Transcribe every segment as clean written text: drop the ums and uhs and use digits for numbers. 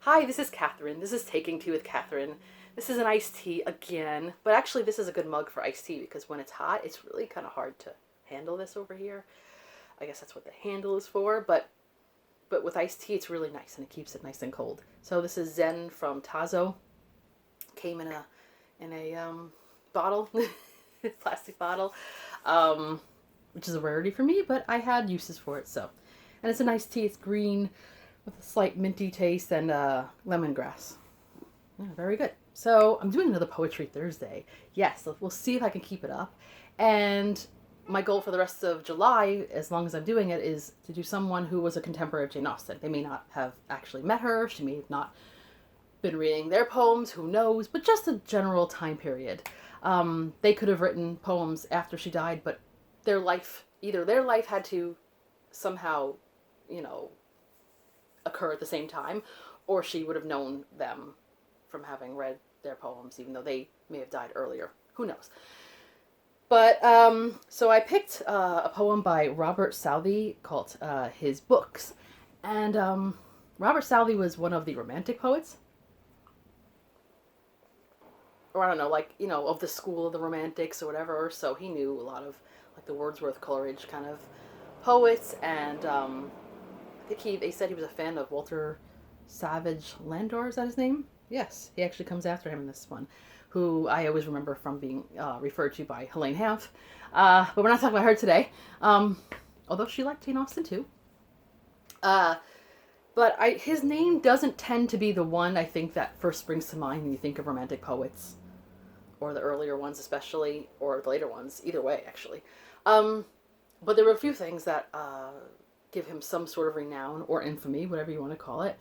Hi, this is Catherine. This is Taking Tea with Catherine. This is an iced tea again, but actually this is a good mug for iced tea because when it's hot, it's really kind of hard to handle this over here. I guess that's what the handle is for, but with iced tea, it's really nice and it keeps it nice and cold. So this is Zen from Tazo. Came in a bottle, plastic bottle, which is a rarity for me, but I had uses for it. So, and it's a nice tea. It's green with a slight minty taste and lemongrass. Yeah, very good. So I'm doing another Poetry Thursday. Yes, we'll see if I can keep it up. And my goal for the rest of July, as long as I'm doing it, is to do someone who was a contemporary of Jane Austen. They may not have actually met her. She may have not been reading their poems. Who knows? But just a general time period. They could have written poems after she died, but either their life had to somehow, occur at the same time, or she would have known them from having read their poems, even though they may have died earlier. Who knows? But, so I picked a poem by Robert Southey called His Books. And Robert Southey was one of the Romantic poets. Or I don't know, of the school of the Romantics or whatever. So he knew a lot of, the Wordsworth, Coleridge kind of poets. And I think they said he was a fan of Walter Savage Landor, is that his name? Yes, he actually comes after him in this one, who I always remember from being referred to by Helene Hanff. But we're not talking about her today, although she liked Jane Austen too. But his name doesn't tend to be the one I think that first springs to mind when you think of Romantic poets, or the earlier ones especially, or the later ones, either way actually. But there were a few things that give him some sort of renown or infamy, whatever you want to call it.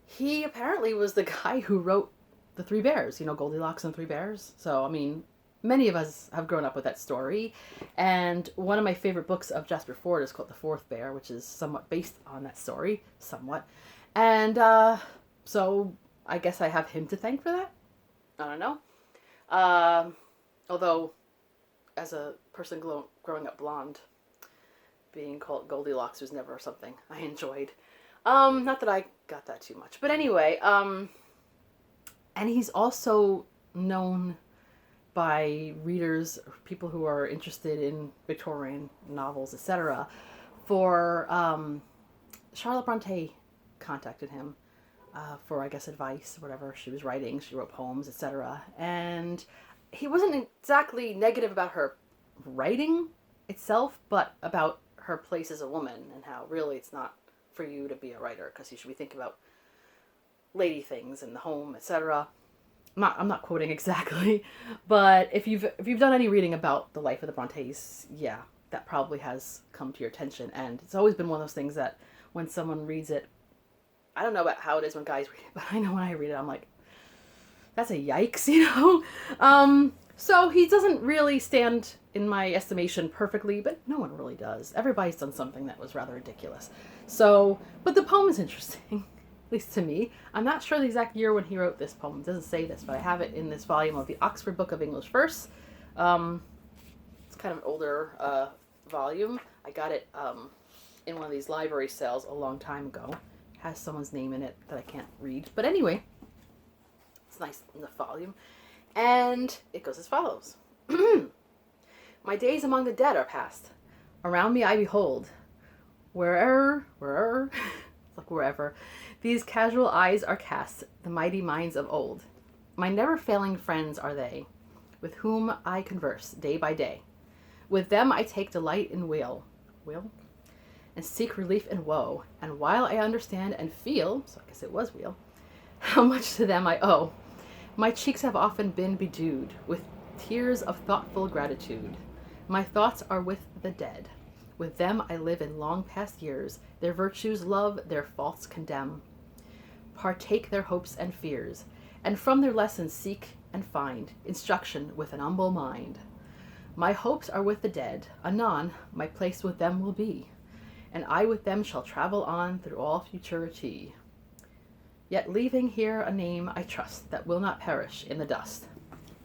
He apparently was the guy who wrote The Three Bears, Goldilocks and the Three Bears. So, many of us have grown up with that story. And one of my favorite books of Jasper Fforde is called The Fourth Bear, which is somewhat based on that story, somewhat. And so I guess I have him to thank for that. I don't know. Although, as a person growing up blonde, being called Goldilocks was never something I enjoyed. Not that I got that too much. But anyway, and he's also known by readers, people who are interested in Victorian novels, etc., for Charlotte Bronte contacted him for, I guess, advice, whatever she was writing. She wrote poems, etc. And he wasn't exactly negative about her writing itself, but about her place as a woman and how really it's not for you to be a writer because you should be thinking about lady things in the home, etc. I'm not quoting exactly, but if you've done any reading about the life of the Brontes, yeah, that probably has come to your attention. And it's always been one of those things that when someone reads it, I don't know about how it is when guys read it, but I know when I read it, I'm like, that's a yikes, So he doesn't really stand, in my estimation, perfectly, but no one really does. Everybody's done something that was rather ridiculous. So, but the poem is interesting, at least to me. I'm not sure the exact year when he wrote this poem. It doesn't say this, but I have it in this volume of the Oxford Book of English Verse. It's kind of an older volume. I got it in one of these library sales a long time ago. It has someone's name in it that I can't read. But anyway, it's nice in the volume. And it goes as follows. My days among the dead are past. Around me I behold, wherever, it's like wherever, these casual eyes are cast, the mighty minds of old. My never-failing friends are they, with whom I converse day by day. With them I take delight in weal, and seek relief in woe. And while I understand and feel, so I guess it was weal, how much to them I owe, my cheeks have often been bedewed with tears of thoughtful gratitude. My thoughts are with the dead. With them I live in long past years. Their virtues love, their faults condemn. Partake their hopes and fears, and from their lessons seek and find instruction with an humble mind. My hopes are with the dead. Anon my place with them will be, and I with them shall travel on through all futurity. Yet leaving here a name I trust that will not perish in the dust.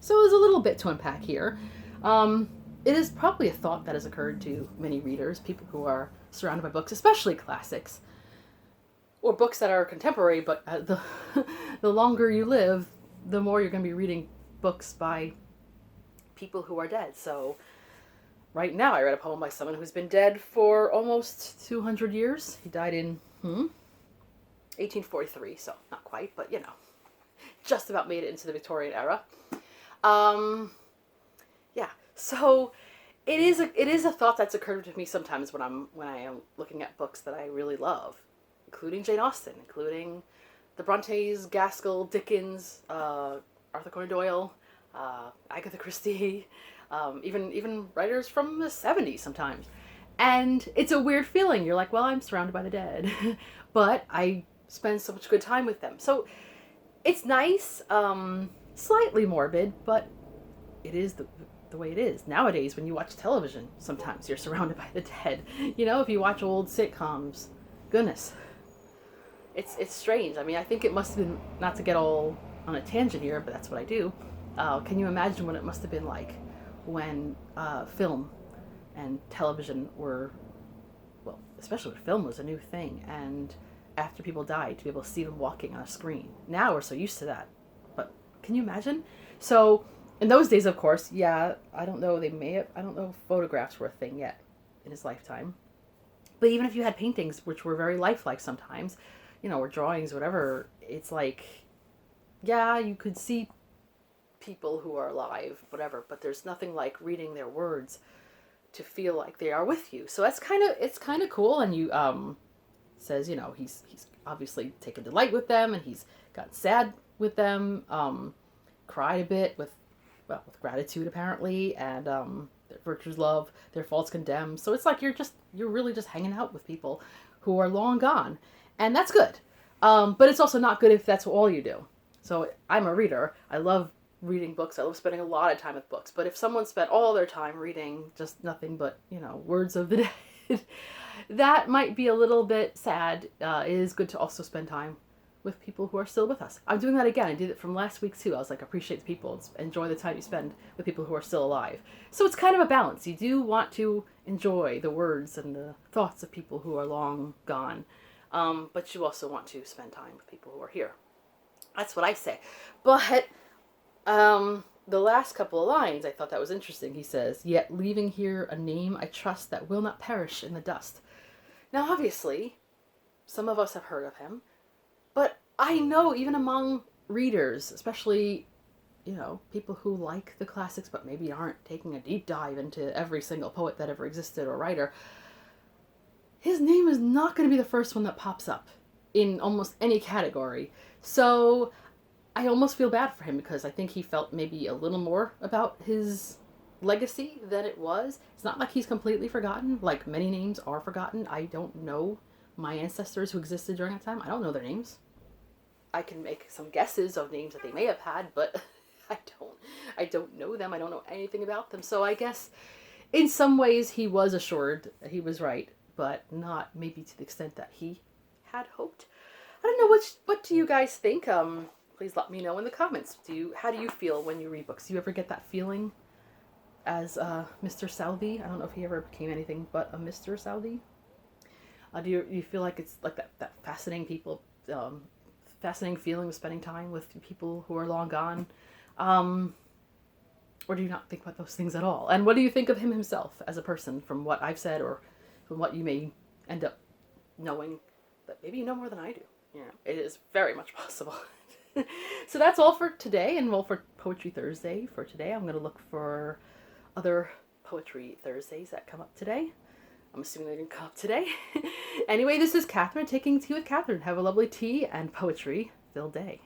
So there's a little bit to unpack here. It is probably a thought that has occurred to many readers, people who are surrounded by books, especially classics, or books that are contemporary, but the longer you live, the more you're going to be reading books by people who are dead. So right now I read a poem by someone who's been dead for almost 200 years. He died in 1843, so not quite, but just about made it into the Victorian era. Yeah, so it is a thought that's occurred to me sometimes when I am looking at books that I really love, including Jane Austen, including the Brontes, Gaskell, Dickens, Arthur Conan Doyle, Agatha Christie, even writers from the 70s sometimes. And it's a weird feeling. You're like, well, I'm surrounded by the dead, but I spend so much good time with them. So it's nice, slightly morbid, but it is the way it is. Nowadays, when you watch television, sometimes you're surrounded by the dead. If you watch old sitcoms, goodness. It's strange. I mean, I think it must have been, not to get all on a tangent here, but that's what I do. Can you imagine what it must have been like when film and television were, well, especially when film was a new thing, and after people died, to be able to see them walking on a screen. Now we're so used to that. But can you imagine? So in those days, of course, I don't know, I don't know if photographs were a thing yet in his lifetime. But even if you had paintings, which were very lifelike sometimes, or drawings, whatever, it's like, you could see people who are alive, whatever, but there's nothing like reading their words to feel like they are with you. So it's kind of cool. And you says, he's obviously taken delight with them, and he's gotten sad with them, cried a bit with gratitude apparently, and their virtues love, their faults condemn. So it's like you're really just hanging out with people who are long gone, and that's good. But it's also not good if that's all you do. So I'm a reader. I love reading books. I love spending a lot of time with books. But if someone spent all their time reading just nothing but, words of the dead, that might be a little bit sad. It is good to also spend time with people who are still with us. I'm doing that again. I did it from last week too. I was like, appreciate the people. Enjoy the time you spend with people who are still alive. So it's kind of a balance. You do want to enjoy the words and the thoughts of people who are long gone. But you also want to spend time with people who are here. That's what I say. But the last couple of lines, I thought that was interesting. He says, "Yet leaving here a name I trust that will not perish in the dust." Now, obviously, some of us have heard of him, but I know even among readers, especially, people who like the classics but maybe aren't taking a deep dive into every single poet that ever existed or writer, his name is not going to be the first one that pops up in almost any category. So I almost feel bad for him, because I think he felt maybe a little more about his legacy than it was. It's not like he's completely forgotten. Like many names are forgotten. I don't know my ancestors who existed during that time. I don't know their names. I can make some guesses of names that they may have had, but I don't know them. I don't know anything about them. So I guess in some ways he was assured that he was right, but not maybe to the extent that he had hoped. I don't know, what do you guys think? Please let me know in the comments. How do you feel when you read books? Do you ever get that feeling as Mr. Southey? I don't know if he ever became anything but a Mr. Southey. Do you feel like it's like that fascinating feeling of spending time with people who are long gone? Or do you not think about those things at all? And what do you think of him himself as a person, from what I've said or from what you may end up knowing? But maybe you know more than I do. It is very much possible. So that's all for today, and for Poetry Thursday for today. I'm going to look for other Poetry Thursdays that come up today. I'm assuming they didn't come up today. Anyway, this is Catherine taking tea with Catherine. Have a lovely tea and poetry-filled day.